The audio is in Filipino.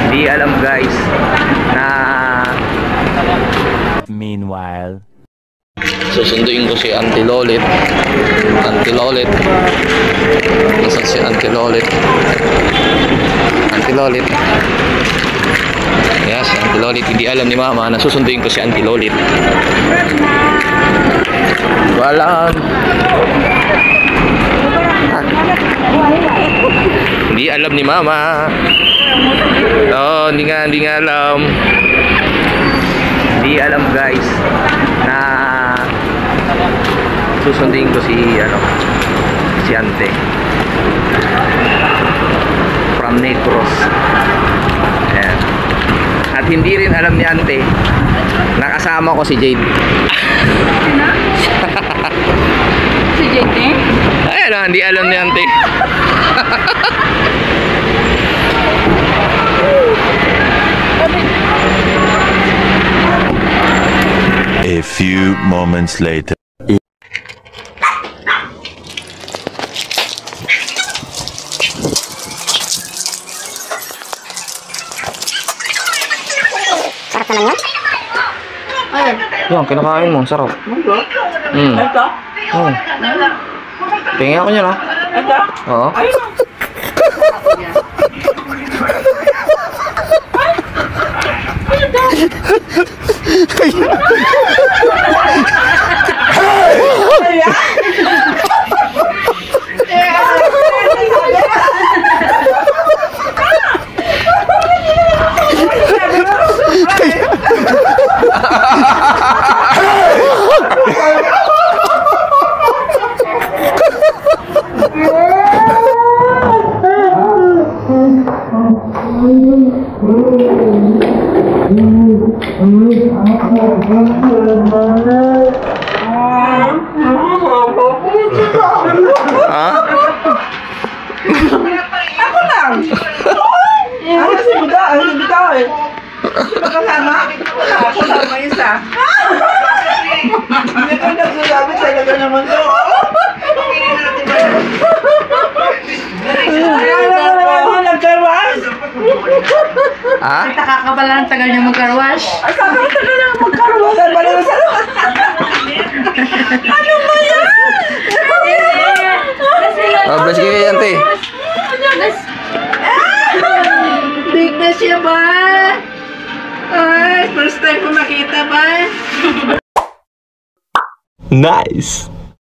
Hindi alam guys na meanwhile, susunduin ko si Auntie Lolit. Auntie Lolit. Nasaan si Auntie Lolit? Auntie Lolit. Yes, Auntie Lolit. Hindi alam ni Mama na susunduin ko si Auntie Lolit. Walang. Hindi alam ni Mama. Oo, hindi nga alam. Hindi alam guys na susunduin ko si Ante from Negros. Ayan. At hindi rin alam ni Ante na kasama ko si Jade. Si Jade eh? Ayan, hindi alam ni Ante. a few moments later. Sarap naman yun. Ayun. Yan, kinakain mo. Sarap. Ito? Oo. Tingin ako niya na. Ito? Oo. Ha? Ako lang! Ako si Bida eh. Sino kasama? Ako lang may isa. Hindi ko nagsasabi talaga naman to. Ako nagkarwash. Ha? Nakakabala ng tagal niya mag-carwash. Ay, kakatagal na magkarwash. Ano ba yan? Oh, bless kayo, Ante. Big na siya ba? Ay, first time ko makita ba? Nice.